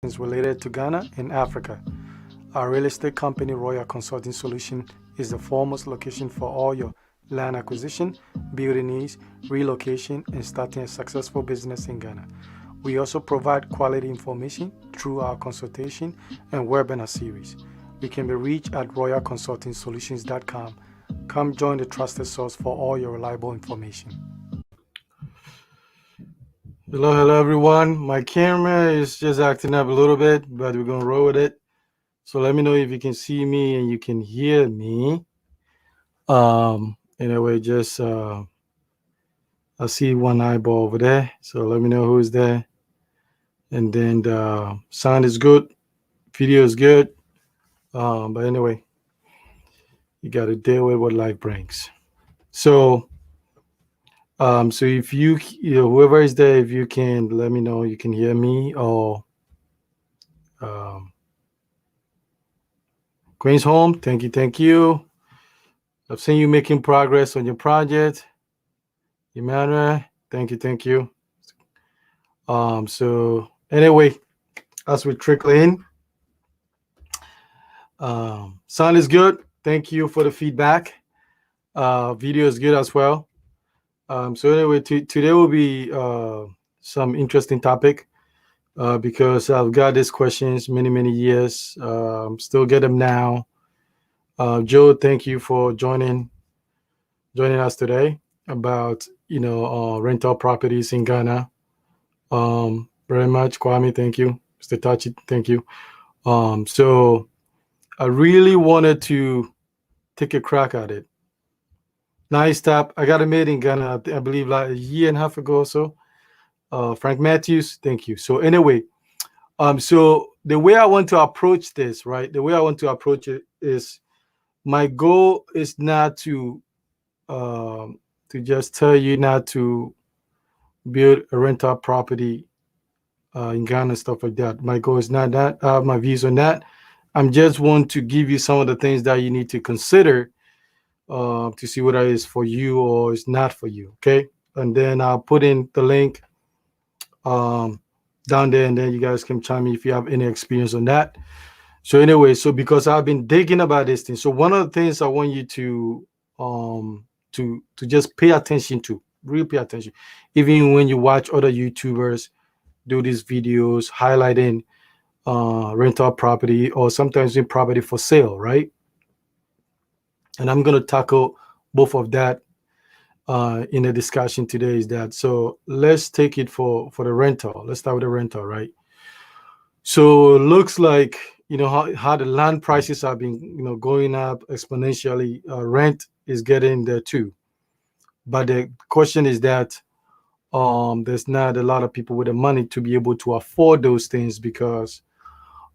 related to Ghana and Africa. Our real estate company, Royal Consulting Solution, is the foremost location for all your land acquisition, building needs, relocation, and starting a successful business in Ghana. We also provide quality information through our consultation and webinar series. We can be reached at royalconsultingsolutions.com. Come join the trusted source for all your reliable information. Hello everyone. My camera is just acting up a little bit, but we're going to roll with it. So let me know if you can see me and you can hear me. Anyway, just I see one eyeball over there. So let me know who's there. And then the sound is good, video is good. But anyway, you got to deal with what life brings. So if you whoever is there, if you can let me know you can hear me, or Queen's Home, thank you. I've seen you making progress on your project. Emmanuel, thank you. So anyway, as we trickle in, sound is good. Thank you for the feedback. Video is good as well. So anyway, today will be some interesting topic because I've got these questions many years. Still get them now. Joe, thank you for joining us today about rental properties in Ghana. Very much, Kwame, thank you. Mr. Tachi, thank you. So I really wanted to take a crack at it. Nice tap. I got a made in Ghana, I believe, like a year and a half ago or so. Frank Matthews, thank you. So anyway, so the way I want to approach this, right? The way I want to approach it is, my goal is not to just tell you not to build a rental property in Ghana and stuff like that. My goal is not that. I have my views on that. I'm just want to give you some of the things that you need to consider to see whether it's for you or it's not for you. Okay, and then I'll put in the link down there, and then you guys can chime in if you have any experience on that. So anyway, so because I've been digging about this thing, so one of the things I want you to just pay attention to, really pay attention, even when you watch other YouTubers do these videos highlighting rental property or sometimes in property for sale, right? And I'm going to tackle both of that in the discussion today. Is that so? Let's take it for the rental. Let's start with the rental, right? So it looks like how the land prices have been going up exponentially. Rent is getting there too, but the question is that there's not a lot of people with the money to be able to afford those things, because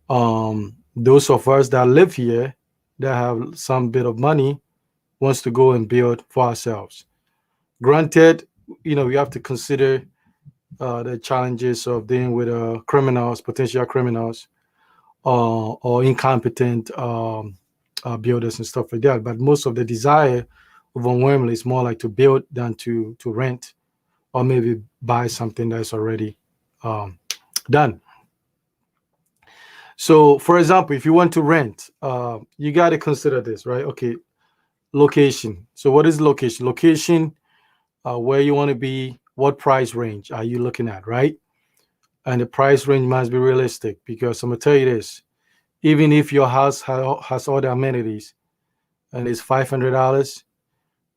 those of us that live here that have some bit of money wants to go and build for ourselves. Granted, we have to consider the challenges of dealing with criminals, potential criminals, or incompetent builders and stuff like that. But most of the desire overwhelmingly is more like to build than to rent, or maybe buy something that's already done. So, for example, if you want to rent, you got to consider this, right? Okay, location. So what is location? Location, where you want to be, what price range are you looking at, right? And the price range must be realistic, because I'm going to tell you this, even if your house has all the amenities and it's $500,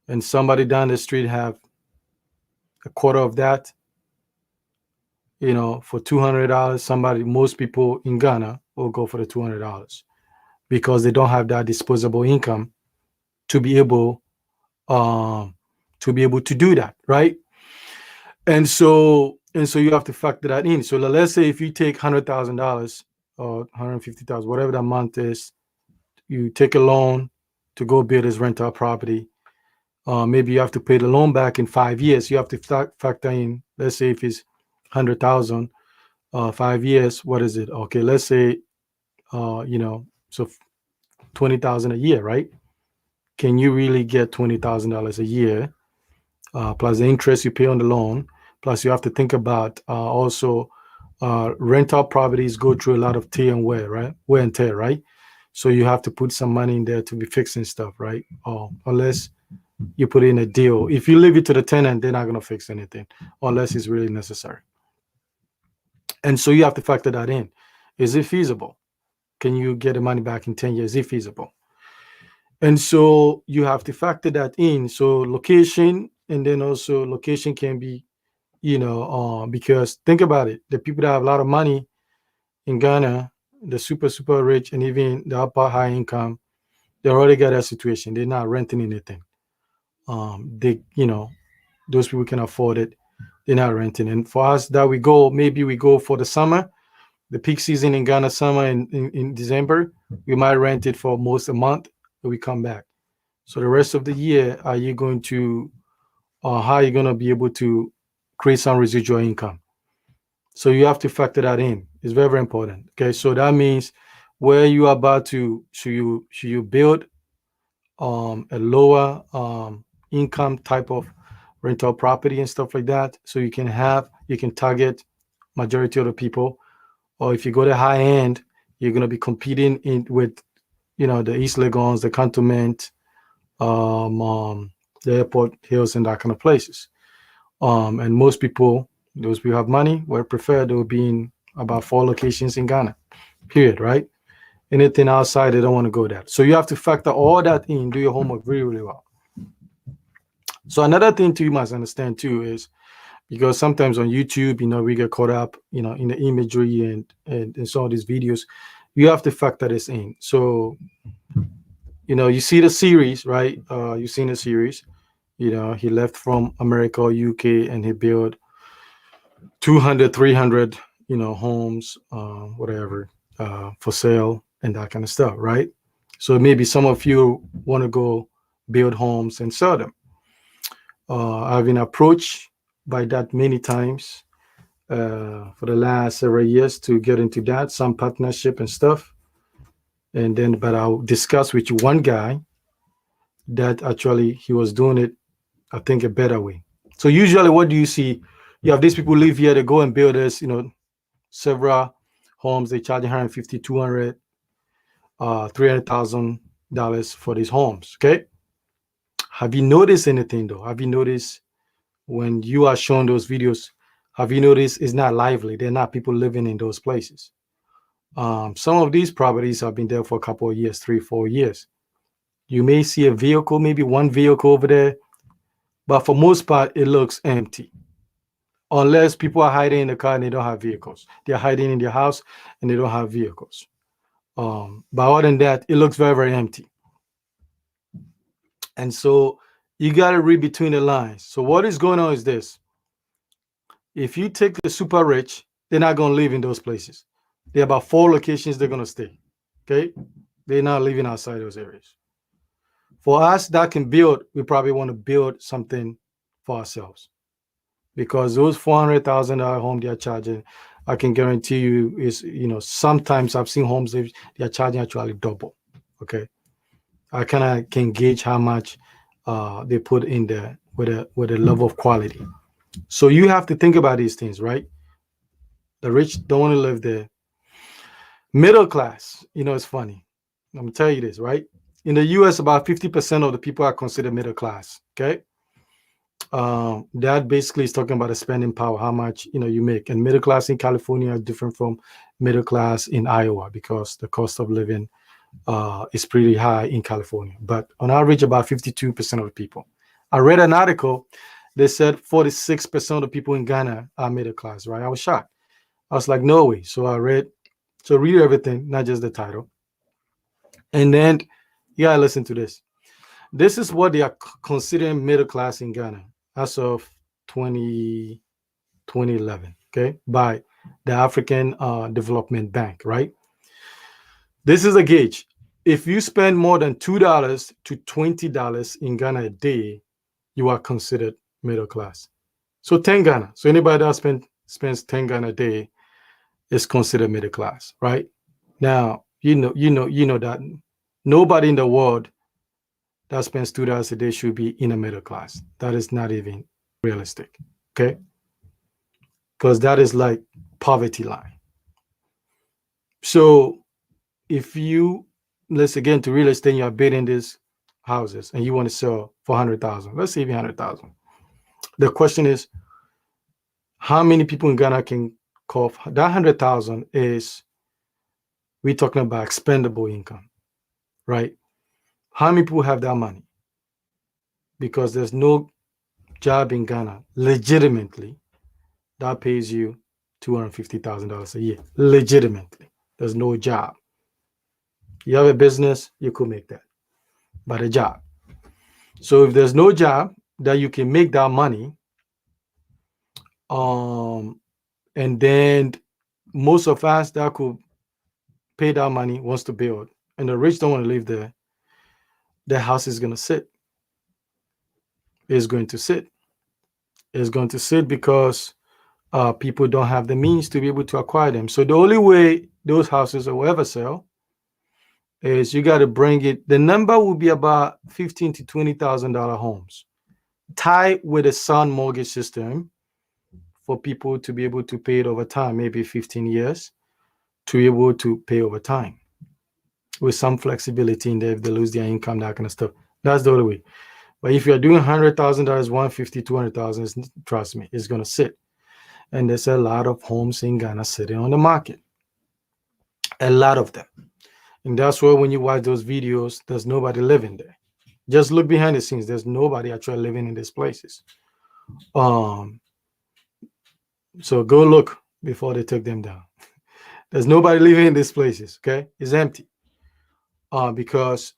and somebody down the street have a quarter of that, for $200, most people in Ghana will go for the $200 because they don't have that disposable income to be able to do that, right? And so you have to factor that in. So let's say if you take $100,000 or $150,000, whatever the amount is, you take a loan to go build this rental property. Maybe you have to pay the loan back in 5 years. You have to factor in, let's say if it's 100,000, 5 years, what is it? Okay, let's say, so 20,000 a year, right? Can you really get $20,000 a year, plus the interest you pay on the loan? Plus you have to think about also Rental properties go through a lot of tear and wear, right? Wear and tear, right? So you have to put some money in there to be fixing stuff, right? Unless you put in a deal. If you leave it to the tenant, they're not going to fix anything unless it's really necessary. And so you have to factor that in. Is it feasible? Can you get the money back in 10 years? Is it feasible? And so you have to factor that in. So location, and then also location can be, because think about it. The people that have a lot of money in Ghana, the super, super rich, and even the upper high income, they already got that situation. They're not renting anything. Those people can afford it. They're not renting. And for us, that maybe we go for the summer, the peak season in Ghana, summer in December. We might rent it for most a month, and we come back. So the rest of the year, are you going to, how are you going to be able to create some residual income? So you have to factor that in. It's very, very important. Okay, so that means where you are about to, should you build a lower income type of rental property and stuff like that, so you can target majority of the people. Or if you go to high end, you're going to be competing with the East Legons, the Cantonment, the Airport Hills, and that kind of places. And most people, those who have money, would prefer they will be in about 4 locations in Ghana, period, right? Anything outside, they don't want to go there. So you have to factor all that in, do your homework really, really well. So another thing too you must understand too is, because sometimes on YouTube, we get caught up, in the imagery and some of these videos, you have to factor this in. So, you see the series, right? You've seen the series. He left from America or UK and he built 200, 300, homes, whatever, for sale and that kind of stuff, right? So maybe some of you want to go build homes and sell them. I've been approached by that many times for the last several years to get into that, some partnership and stuff. And then, but I'll discuss with you one guy that actually he was doing it, I think, a better way. So usually what do you see? You have these people live here, they go and build this, several homes, they charge 150, 200, $300,000 for these homes. Okay. Have you noticed anything though? Have you noticed when you are shown those videos, have you noticed it's not lively? They're not people living in those places. Some of these properties have been there for a couple of years, 3, 4 years. You may see a vehicle, maybe one vehicle over there, but for most part, it looks empty. Unless people are hiding in the car and they don't have vehicles. They're hiding in their house and they don't have vehicles. But other than that, it looks very, very empty. And so you got to read between the lines. So what is going on is this. If you take the super rich, they're not going to live in those places. There are about 4 locations they're going to stay. Okay? They're not living outside those areas. For us that can build, we probably want to build something for ourselves. Because those $400,000 home they're charging, I can guarantee you is, sometimes I've seen homes they're charging actually double. Okay. I kind of can gauge how much they put in there with a level of quality. So you have to think about these things, right? The rich don't want to live there. Middle class, it's funny. I'm gonna tell you this, right? In the US, about 50% of the people are considered middle class. Okay. That basically is talking about the spending power, how much you make. And middle class in California are different from middle class in Iowa because the cost of living is pretty high in California. But on average, about 52% of the people. I read an article. They said 46% of the people in Ghana are middle class. Right? I was shocked. I was like, no way. So read everything, not just the title. And then you gotta listen to this. This is what they are considering middle class in Ghana as of 2011, okay, by the African Development Bank, right? This is a gauge. If you spend more than $2 to $20 in Ghana a day, you are considered middle class. So 10 Ghana. So anybody that spends 10 Ghana a day is considered middle class, right? Now, you know that nobody in the world that spends $2 a day should be in a middle class. That is not even realistic, okay? Because that is like poverty line. So if you, let's again to real estate, you're bidding these houses and you want to sell for 100,000. Let's say even 100,000. The question is, how many people in Ghana can cough? That 100,000 is, we're talking about expendable income, right? How many people have that money? Because there's no job in Ghana legitimately that pays you $250,000 a year. Legitimately, there's no job. You have a business, you could make that, but a job. So if there's no job that you can make that money, and then most of us that could pay that money wants to build, and the rich don't want to live there, the house is going to sit. It's going to sit. It's going to sit because people don't have the means to be able to acquire them. So the only way those houses will ever sell is you got to bring it. The number will be about $15,000 to $20,000 homes tied with a sound mortgage system for people to be able to pay it over time, maybe 15 years to be able to pay over time with some flexibility in there if they lose their income, that kind of stuff. That's the only way. But if you're doing $100,000, 150, 200,000, trust me, it's going to sit. And there's a lot of homes in Ghana sitting on the market. A lot of them. And that's why when you watch those videos, there's nobody living there. Just look behind the scenes. There's nobody actually living in these places. So go look before they take them down. There's nobody living in these places, okay? It's empty. Because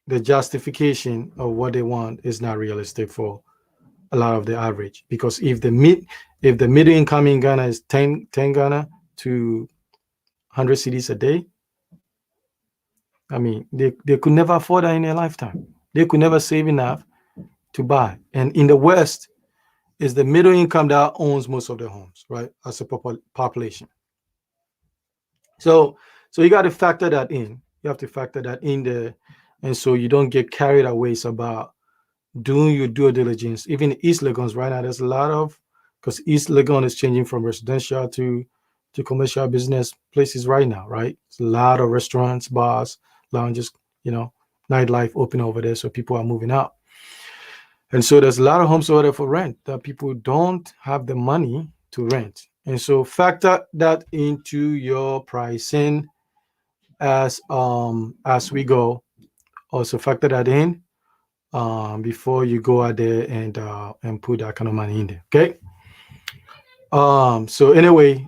the justification of what they want is not realistic for a lot of the average. Because if the middle income in Ghana is 10 Ghana to 100 cedis a day, I mean, they could never afford that in their lifetime. They could never save enough to buy. And in the West, is the middle income that owns most of the homes, right? As a population. So you got to factor that in. You have to factor that in there. And so you don't get carried away about doing your due diligence. Even East Legons right now, there's a lot of, because East Legon is changing from residential to commercial business places right now, right? It's a lot of restaurants, bars, lounges, nightlife open over there. So people are moving out. And so there's a lot of homes over there for rent that people don't have the money to rent. And so factor that into your pricing as we go. Also factor that in before you go out there and put that kind of money in there. Okay. So anyway,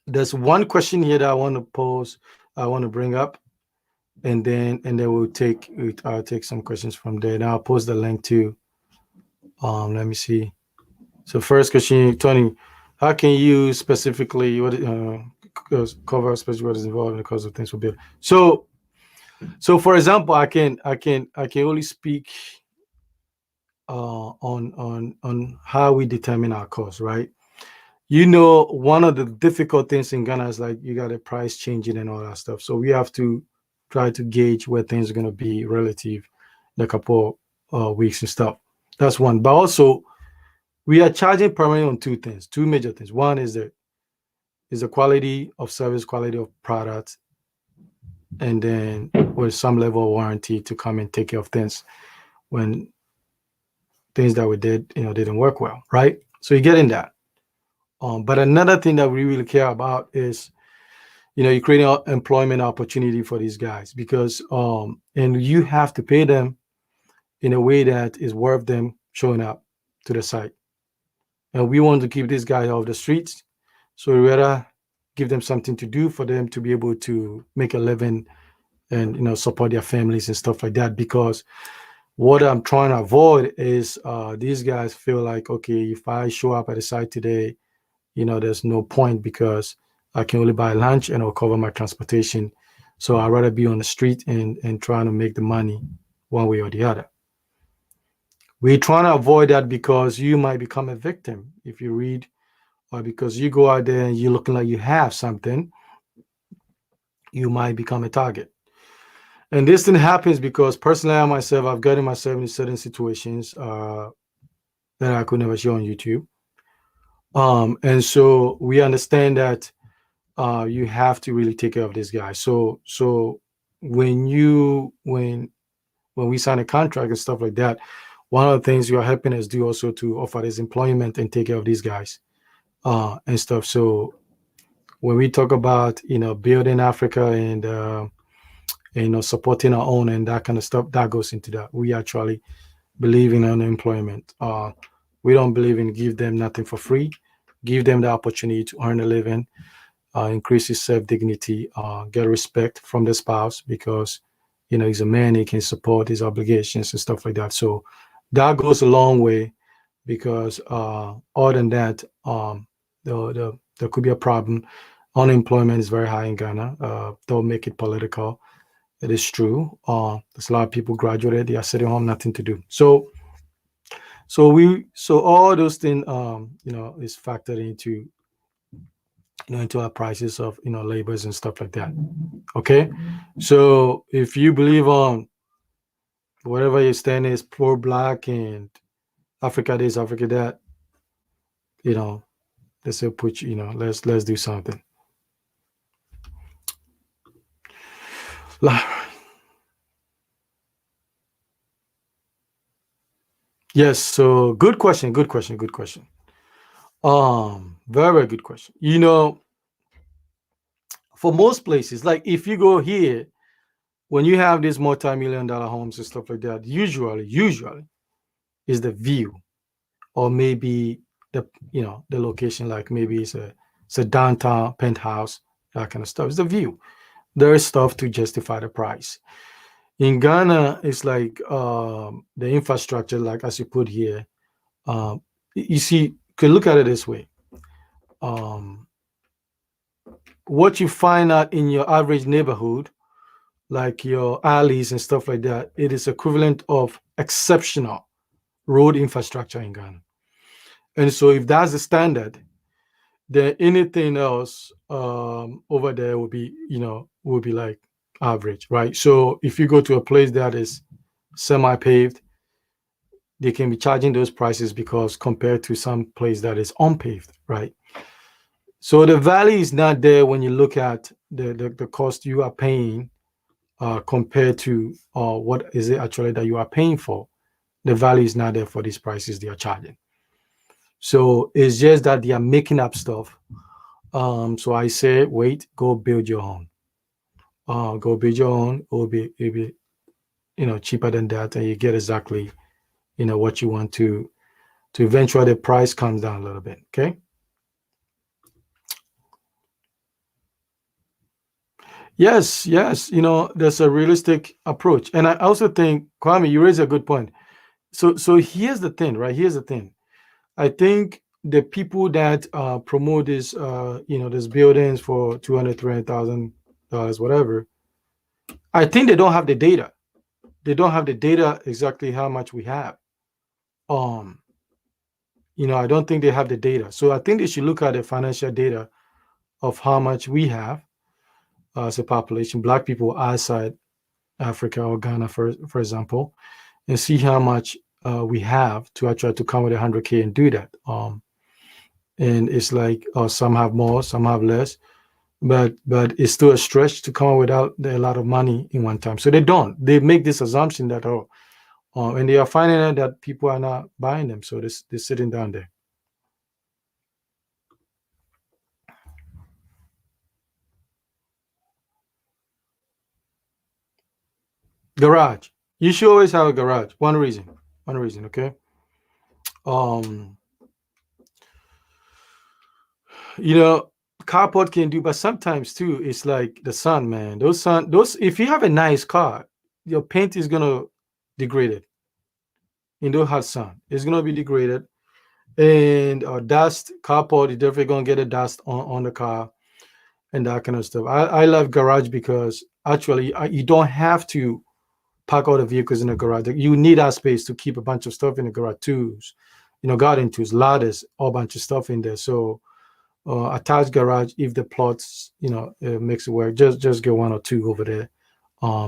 there's one question here that I want to pose. I want to bring up, and then we'll take some questions from there. And I'll post the link to. Let me see. So first question, Tony, how can you specifically cover specifically what is involved in the cost of things for build? So for example, I can only speak on how we determine our cost, right? One of the difficult things in Ghana is like you got a price changing and all that stuff. So we have to try to gauge where things are going to be relative in a couple weeks and stuff. That's one. But also, we are charging primarily on two major things. One is the quality of service, quality of product, and then with some level of warranty to come and take care of things when things that we did, didn't work well, right? So you get in that. But another thing that we really care about is, you're creating employment opportunity for these guys because, and you have to pay them in a way that is worth them showing up to the site. And we want to keep these guys off the streets. So we rather give them something to do for them to be able to make a living and, support their families and stuff like that. Because what I'm trying to avoid is these guys feel like, okay, if I show up at the site today, there's no point because I can only buy lunch and I'll cover my transportation. So I'd rather be on the street and trying to make the money one way or the other. We're trying to avoid that because you might become a victim if you read, or because you go out there and you're looking like you have something, you might become a target. And this thing happens because personally, I myself, I've gotten myself in certain situations that I could never show on YouTube. And so we understand that you have to really take care of this guy. So when we sign a contract and stuff like that, one of the things you are helping us do also to offer this employment and take care of these guys and stuff. So when we talk about building Africa and supporting our own and that kind of stuff, that goes into that. We actually believe in unemployment. We don't believe in give them nothing for free. Give them the opportunity to earn a living, increase his self dignity, get respect from the spouse because he's a man, he can support his obligations and stuff like that. So that goes a long way because other than that, there could be a problem. Unemployment is very high in Ghana. Don't make it political. It is true. There's a lot of people graduated. They are sitting home, nothing to do. So all those things, is factored into our prices of labors and stuff like that. Okay, so if you believe on whatever your stand is, poor black and Africa this, Africa that, you know, let's say put let's do something. Yes, so good question, good question, good question. Very, very good question. For most places, like if you go here, when you have these multi-million dollar homes and stuff like that, usually is the view, or maybe the location, like maybe it's a downtown penthouse, that kind of stuff. It's the view. There is stuff to justify the price. In Ghana, it's like the infrastructure, like as you put here. You see, you can look at it this way. Um, what you find out in your average neighborhood, like your alleys and stuff like that, it is equivalent of exceptional road infrastructure in Ghana. And so if that's the standard, then anything else over there will be like average, right? So if you go to a place that is semi-paved, they can be charging those prices because compared to some place that is unpaved, right? So the value is not there when you look at the cost you are paying compared to what is it actually that you are paying for. The value is not there for these prices they are charging. So it's just that they are making up stuff. So I say, wait, go build your own. Go build your own. It'll be cheaper than that, and you get exactly what you want to eventually the price comes down a little bit. Okay. Yes. There's a realistic approach, and I also think, Kwame, you raise a good point. So here's the thing, right? Here's the thing. I think the people that promote these buildings for 200, $300,000, whatever. I think they don't have the data. They don't have the data exactly how much we have. Um, I don't think they have the data. So I think they should look at the financial data of how much we have as a population, Black people outside Africa or Ghana, for example, and see how much we have to try to come with 100K and do that. And it's like some have more, some have less, but it's still a stretch to come up without a lot of money in one time. So they don't. They make this assumption that and they are finding out that people are not buying them, so they're sitting down there. Garage. You should always have a garage. One reason. Okay. Um, you know, carport can do, but sometimes too, it's like the sun, man. Those. If you have a nice car, your paint is gonna degrade it. In the hot sun, it's gonna be degraded, and dust. Carport, you're definitely gonna get a dust on the car and that kind of stuff. I love garage because actually you don't have to park all the vehicles in the garage. You need that space to keep a bunch of stuff in the garage, tools, garden tools, ladders, all bunch of stuff in there. So attached garage, if the plots, makes it work, just get one or two over there.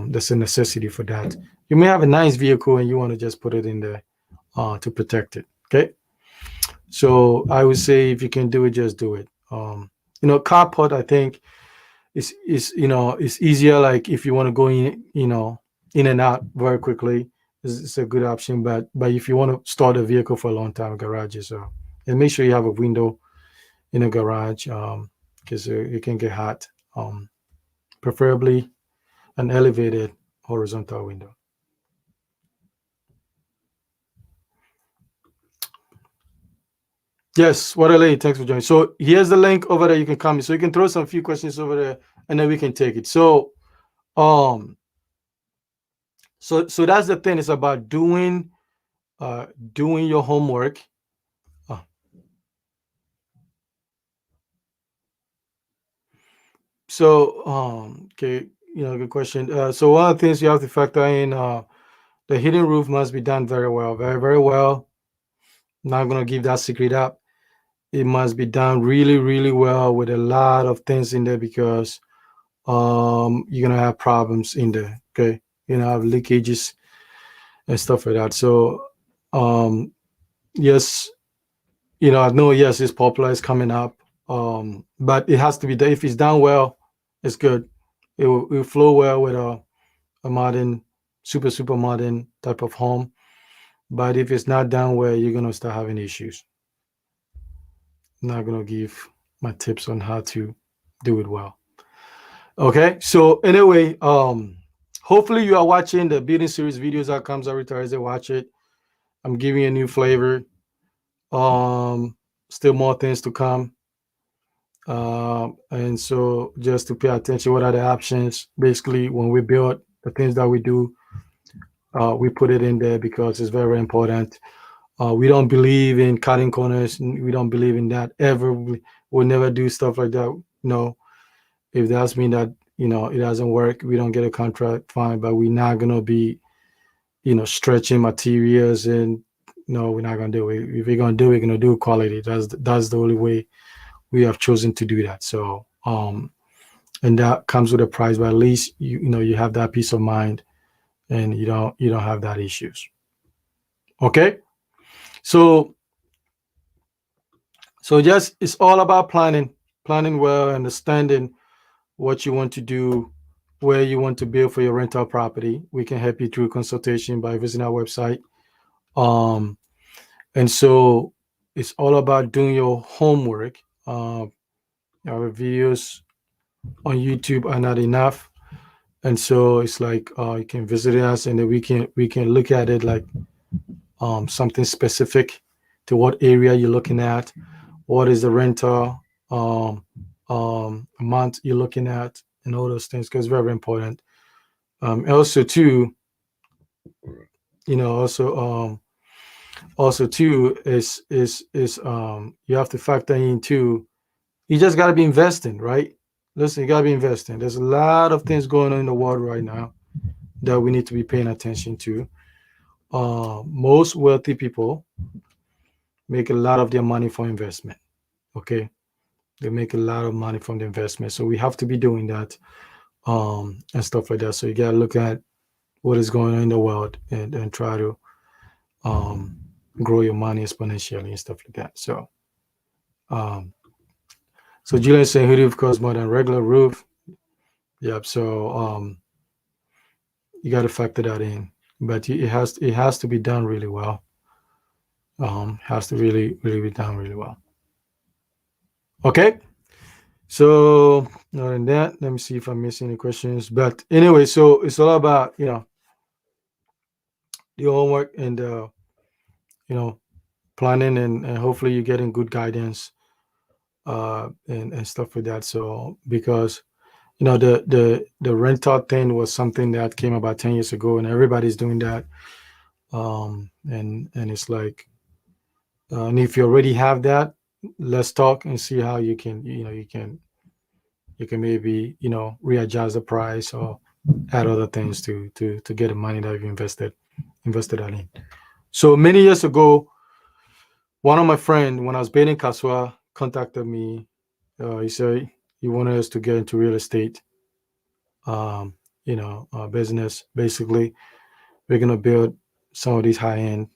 There's a necessity for that. You may have a nice vehicle and you want to just put it in there to protect it. Okay. So I would say if you can do it, just do it. Carport, I think is easier. Like if you want to go in, in and out very quickly, it's a good option. But if you want to store the vehicle for a long time, garages, and make sure you have a window in a garage, because it can get hot. Preferably an elevated horizontal window. Yes, what a lady. Thanks for joining. So here's the link over there. You can comment. So you can throw some few questions over there, and then we can take it. Um, so that's the thing. It's about doing your homework. Uh, okay, good question. So one of the things you have to factor in, the heating roof must be done very well, very very well. Not gonna give that secret up. It must be done really really well with a lot of things in there because you're gonna have problems in there. Okay, you're gonna have leakages and stuff like that. So yes, I know, yes, it's popular, it's coming up, but it has to be done. If it's done well, it's good. It will flow well with a modern, super modern type of home. But if it's not done well, you're gonna start having issues. I'm not gonna give my tips on how to do it well. Okay, so anyway, hopefully you are watching the building series videos that comes every Thursday. Watch it. I'm giving you a new flavor. Um, Still more things to come. And so just to pay attention, what are the options? Basically, when we build the things that we do, we put it in there because it's very important. We don't believe in cutting corners. We don't believe in that ever. We'll never do stuff like that. No, if that's mean that it doesn't work, we don't get a contract, fine. But we're not gonna be stretching materials, and no, we're not gonna do it. If we're gonna do it, we're gonna do quality. That's the only way we have chosen to do that. So and that comes with a price, but at least you have that peace of mind, and you don't have that issues. Okay, so just it's all about planning well, understanding what you want to do, where you want to build for your rental property. We can help you through consultation by visiting our website. um and so it's all about doing your homework. Our videos on YouTube are not enough, and so it's like you can visit us, and then we can look at it like something specific to what area you're looking at, what is the rental amount you're looking at, and all those things, because it's very important. Also too, also too is you have to factor in too. You just got to be investing, right? Listen, you got to be investing. There's a lot of things going on in the world right now that we need to be paying attention to. Most wealthy people make a lot of their money from investment. Okay, they make a lot of money from the investment, so we have to be doing that, and stuff like that. So you got to look at what is going on in the world, and try to um, grow your money exponentially and stuff like that. Um, so Julian saying hoodie roof costs more than regular roof. Yep. So you got to factor that in, but it has to be done really well. Has to really really be done really well. Okay. So other than that, let me see if I'm missing any questions. But anyway, so it's all about the homework and you know planning, and hopefully you're getting good guidance and stuff like that. So because the rental thing was something that came about 10 years ago, and everybody's doing that. And it's like, and if you already have that, let's talk and see how you can maybe readjust the price or add other things to get the money that you invested that in. So many years ago, one of my friend, when I was building Kaswa, contacted me. He said he wanted us to get into real estate, business. Basically, we're gonna build some of these high end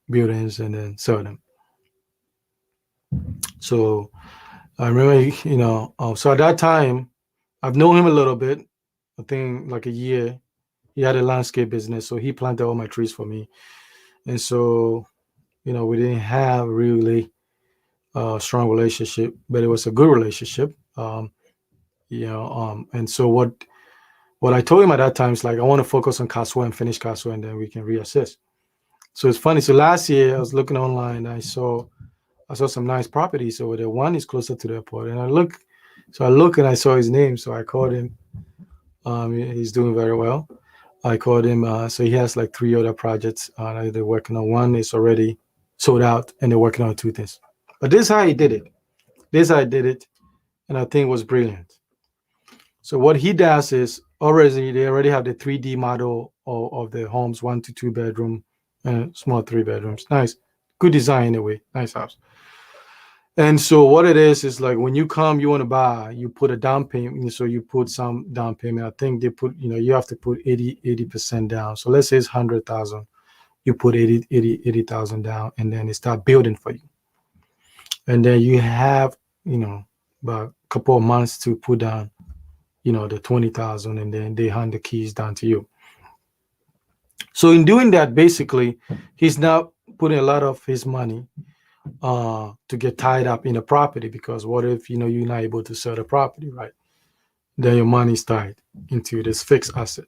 buildings and then sell them. So I remember, so at that time, I've known him a little bit. I think like a year. He had a landscape business, so he planted all my trees for me. And so, we didn't have really a strong relationship, but it was a good relationship. And so what I told him at that time is like, I want to focus on Castle and finish Castle, and then we can reassess. So it's funny. So last year I was looking online, and I saw some nice properties over there. One is closer to the airport, and I look and I saw his name, so I called him. He's doing very well. I called him. So he has like three other projects they're working on. One is already sold out, and they're working on two things. But this is how he did it. This is how he did it, and I think it was brilliant. So what he does is already they already have the 3D model of the homes, 1 to 2 bedroom, and small 3 bedrooms. Nice, good design anyway. Nice house. And so what it is like when you come, you want to buy, you put a down payment. So you put some down payment. I think they put, you have to put 80% down. So let's say it's 100,000. You put 80,000 down, and then they start building for you. And then you have, about a couple of months to put down, the 20,000, and then they hand the keys down to you. So in doing that, basically, he's now putting a lot of his money to get tied up in a property, because what if you're not able to sell the property, right? Then your money's tied into this fixed asset.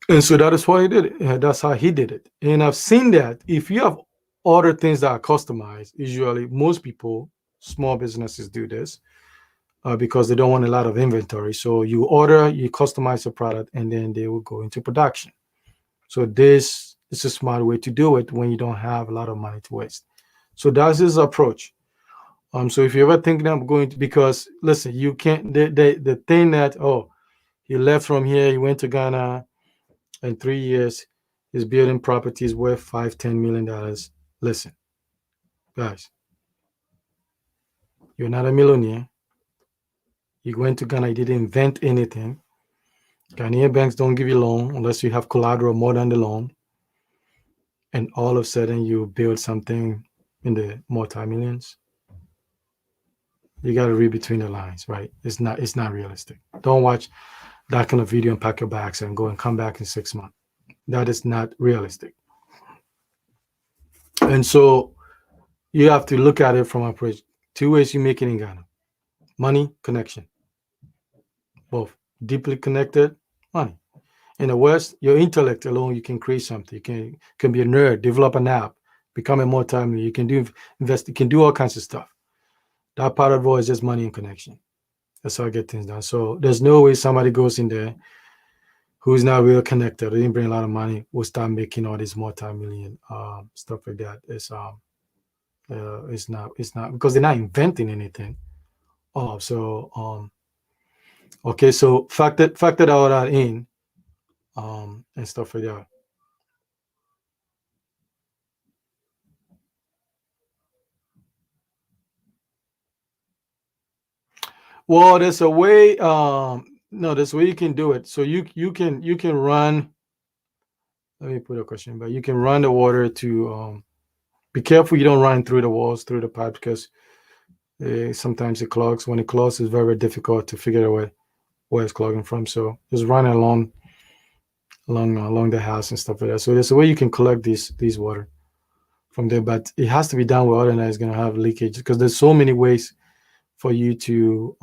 And so that is why he did it. That's how he did it. And I've seen that if you have other things that are customized, usually most people, small businesses do this because they don't want a lot of inventory. So you customize a product, and then they will go into production. So this is a smart way to do it when you don't have a lot of money to waste. So that's his approach. So if you're ever thinking of going to, because listen, you can't, the thing that, he left from here, he went to Ghana, in 3 years, he's building properties worth $5-10 million. Listen, guys, you're not a millionaire. You went to Ghana, you didn't invent anything. Ghanaian banks don't give you loan unless you have collateral more than the loan. And all of a sudden you build something in the multi-millions. You got to read between the lines, right? It's not realistic. Don't watch that kind of video and pack your bags and go and come back in 6 months. That is not realistic. And so you have to look at it from approach. Two ways you make it in Ghana: money, connection. Both deeply connected, money. In the West, your intellect alone, you can create something. You can be a nerd, develop an app, become a multi-millionaire. You can invest. You can do all kinds of stuff. That part of it is just money and connection. That's how I get things done. So there's no way somebody goes in there who's not real connected, didn't bring a lot of money, will start making all this multi-million stuff like that. It's not because they're not inventing anything. Okay, so factor all that in, and stuff like that. Well, there's a way. No, there's a way you can do it. So you can run. Let me put a question, but you can run the water to. Be careful you don't run through the walls, through the pipe, because sometimes it clogs. When it clogs, it's very difficult to figure out where it's clogging from. So just run along the house and stuff like that. So there's a way you can collect these water from there, but it has to be done with water that is going to have leakage, because there's so many ways for you to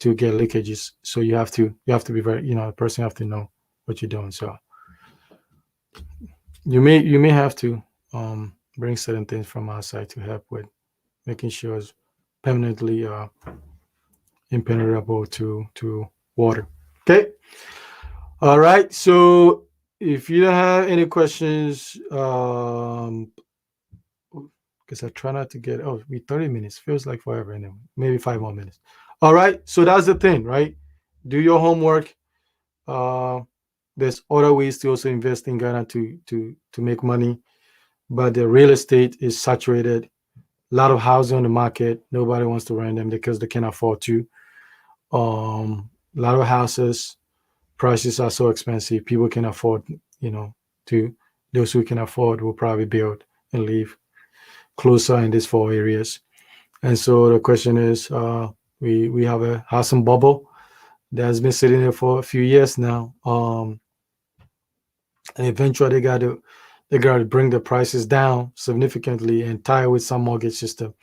get leakages. So you have to be very, the person have to know what you're doing. So you may have to bring certain things from outside to help with making sure it's permanently impenetrable to water. Okay. All right. So if you don't have any questions, because I try not to get, we 30 minutes feels like forever anyway, maybe 5 more minutes. All right. So that's the thing, right? Do your homework. There's other ways to also invest in Ghana to make money, but the real estate is saturated. A lot of housing on the market. Nobody wants to rent them because they can't afford to. A lot of houses, prices are so expensive. People can afford, to those who can afford will probably build and leave. closer in these four areas. And so the question is, we have a housing bubble that's been sitting there for a few years now. And eventually they got to bring the prices down significantly and tie with some mortgage system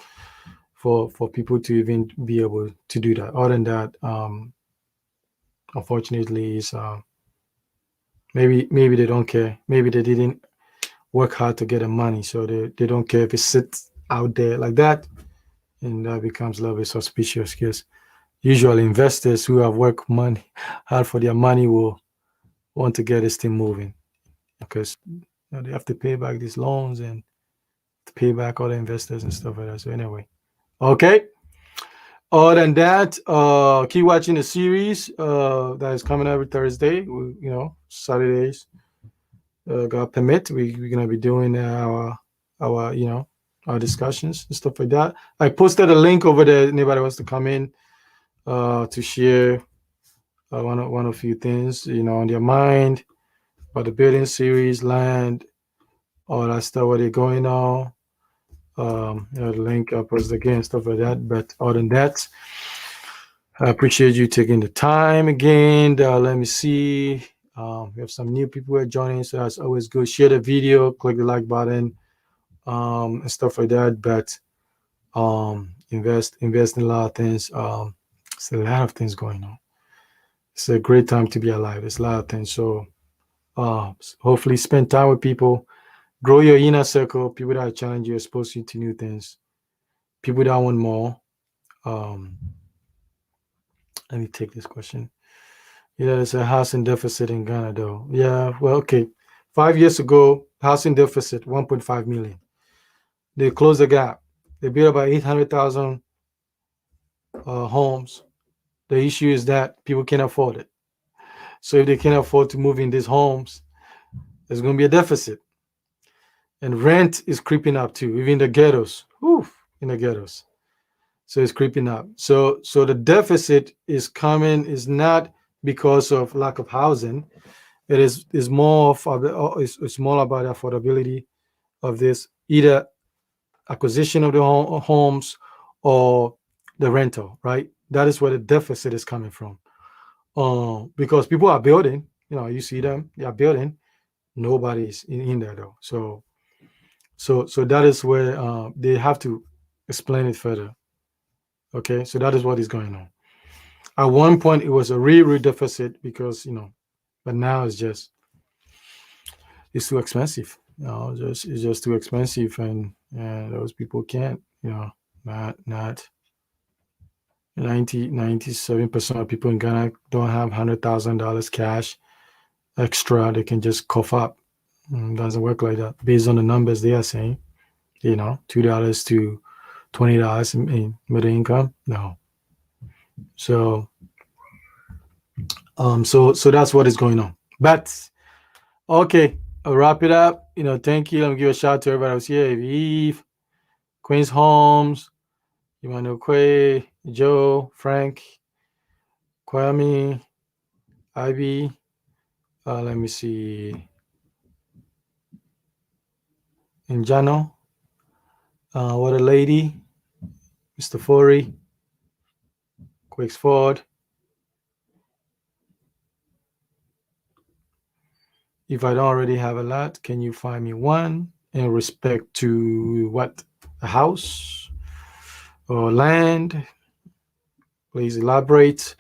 for people to even be able to do that. Other than that, unfortunately, is maybe they don't care. Maybe they didn't work hard to get the money, so they don't care if it sits out there like that, and that becomes a little bit suspicious because usually investors who have worked money hard for their money will want to get this thing moving because they have to pay back these loans and to pay back all the investors and stuff like that. So anyway, okay. Other than that, keep watching the series that is coming every Thursday. Saturdays, God permit, we're gonna be doing our our discussions and stuff like that. I posted a link over there. Anybody wants to come in to share one of few things on their mind about the building series, land, all that stuff. What they're going on. The link I posted again, stuff like that. But other than that, I appreciate you taking the time again. Let me see. We have some new people who are joining, so that's always good. Share the video, click the like button, and stuff like that. But invest in a lot of things. It's a lot of things going on. It's a great time to be alive. There's a lot of things. So hopefully spend time with people, grow your inner circle, people that challenge you, expose you to new things, people that want more. Let me take this question. There's a housing deficit in Ghana, though. Yeah, well, okay. 5 years ago, housing deficit 1.5 million. They closed the gap. They built about 800,000 homes. The issue is that people can't afford it. So if they can't afford to move in these homes, there's going to be a deficit. And rent is creeping up too, even the ghettos. In the ghettos. So it's creeping up. So the deficit is coming is not because of lack of housing. It is more of it's more about the affordability of this, either acquisition of the homes or the rental, right? That is where the deficit is coming from. Because people are building, you see them, they are building. Nobody's in there though. So that is where they have to explain it further. Okay, so that is what is going on. At one point, it was a real deficit because but now it's too expensive. It's just too expensive, and those people can't. Not 97% of people in Ghana don't have $100,000 cash extra. They can just cough up. It doesn't work like that. Based on the numbers they are saying, $2 to $20 in middle income. No. So that's what is going on. But okay, I'll wrap it up. Thank you. Let me give a shout out to everybody else here. Eve, Queens Holmes, Emmanuel Quay, Joe, Frank, Kwame, Ivy. Let me see. Injano. What a lady. Mr. Forey. Quakes Ford. If I don't already have a lot, can you find me one in respect to what? A house or land? Please elaborate.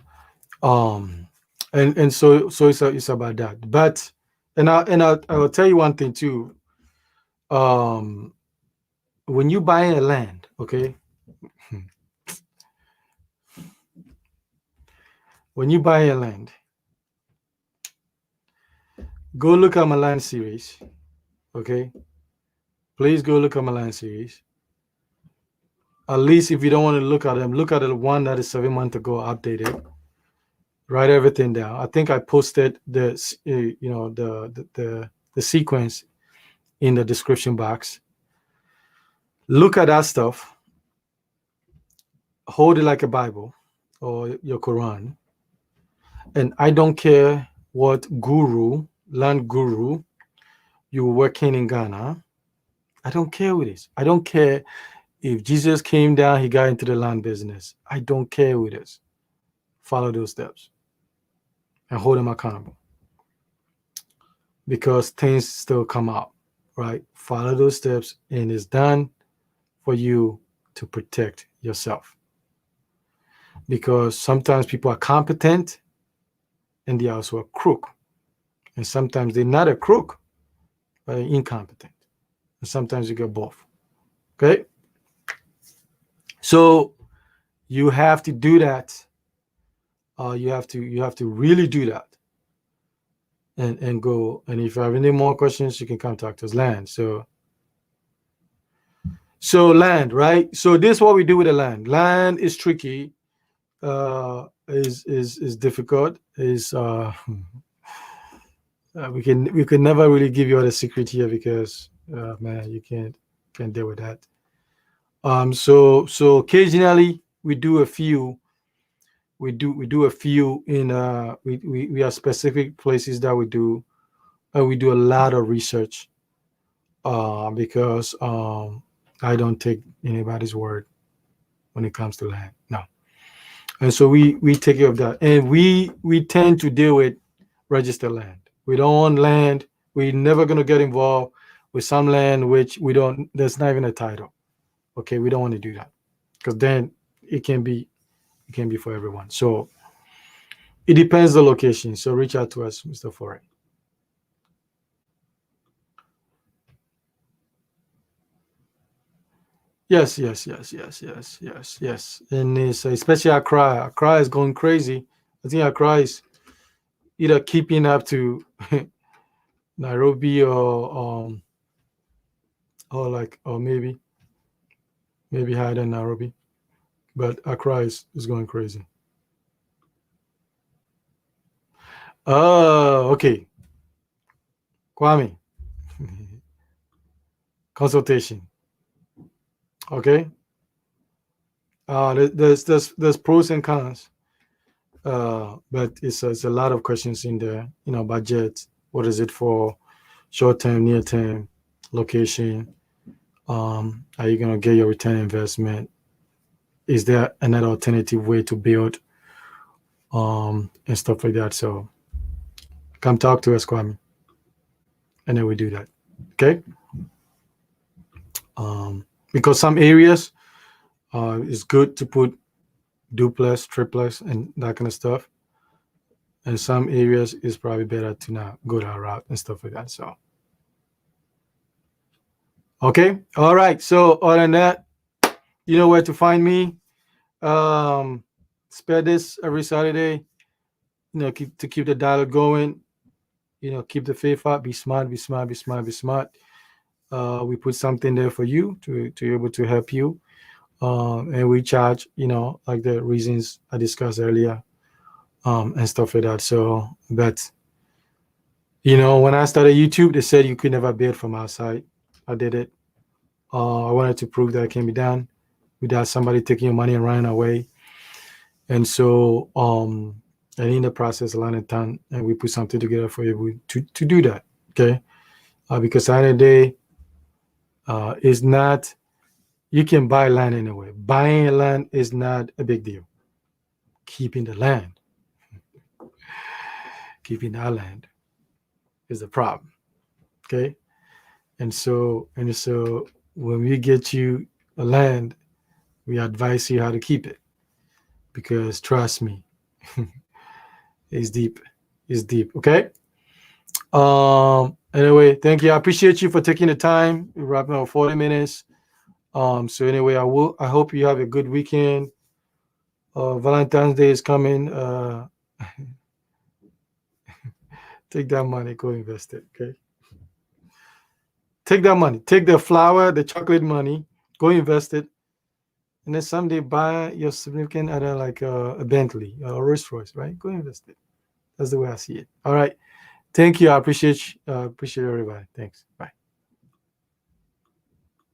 And so it's about that. But I'll tell you one thing too. When you buy a land, okay. When you buy a land, go look at my land series. Okay. Please go look at my land series. At least if you don't want to look at them, look at the one that is 7 months ago updated. Write everything down. I think I posted the sequence in the description box. Look at that stuff. Hold it like a Bible or your Quran. And I don't care what land guru you're working in Ghana. I don't care with this. I don't care if Jesus came down, he got into the land business. I don't care with this. Follow those steps and hold them accountable because things still come out, right? Follow those steps and it's done for you to protect yourself. Because sometimes people are competent and they are also a crook. And sometimes they're not a crook, but they're incompetent. And sometimes you get both. Okay? So you have to do that. You have to really do that. And go. And if you have any more questions, you can contact us. Land. So land, right? So this is what we do with the land. Land is tricky. Is difficult. We can never really give you all the secret here because man, you can't deal with that. So occasionally we do a few. We do a few in we have specific places that we do. We do a lot of research because I don't take anybody's word when it comes to land. No. And so we take care of that. And we tend to deal with registered land. We don't want land. We're never going to get involved with some land which we don't, there's not even a title. Okay, we don't want to do that because then it can be for everyone. So it depends the location. So reach out to us, Mr. Foray. Yes. And it's especially Accra. Accra is going crazy. I think Accra is either keeping up to Nairobi or maybe higher than Nairobi. But Accra is going crazy. Oh, okay. Kwame. Consultation. Okay. There's pros and cons. But it's a lot of questions in there. Budget. What is it for? Short term, near term, location. Are you gonna get your return investment? Is there another alternative way to build? And stuff like that. So come talk to us, Kwame. And then we do that. Okay. Because some areas it's good to put duplex, triplex, and that kind of stuff. And some areas it's probably better to not go that route and stuff like that. So okay. All right. So other than that, you know where to find me. Spare this every Saturday. Keep the dialogue going. Keep the faith up. Be smart. Be smart. Be smart. Be smart. We put something there for you to able to help you. And we charge, like the reasons I discussed earlier, and stuff like that. So, but when I started YouTube, they said you could never build from outside. I did it. I wanted to prove that it can be done without somebody taking your money and running away. And so, and in the process, a lot of time, and we put something together for you to do that. Okay, because at the end of the day, is not. You can buy land anyway. Buying land is not a big deal. Keeping the land, keeping that land is the problem. Okay? And so when we get you a land, we advise you how to keep it. Because trust me, it's deep. It's deep. Okay? Anyway, thank you. I appreciate you for taking the time. We're wrapping up 40 minutes. So anyway, I hope you have a good weekend. Valentine's Day is coming. Take that money, go invest it. Okay. Take that money. Take the flour, the chocolate money, go invest it, and then someday buy your significant other like a Bentley or a Rolls Royce, right? Go invest it. That's the way I see it. All right. Thank you. I appreciate everybody. Thanks. Bye.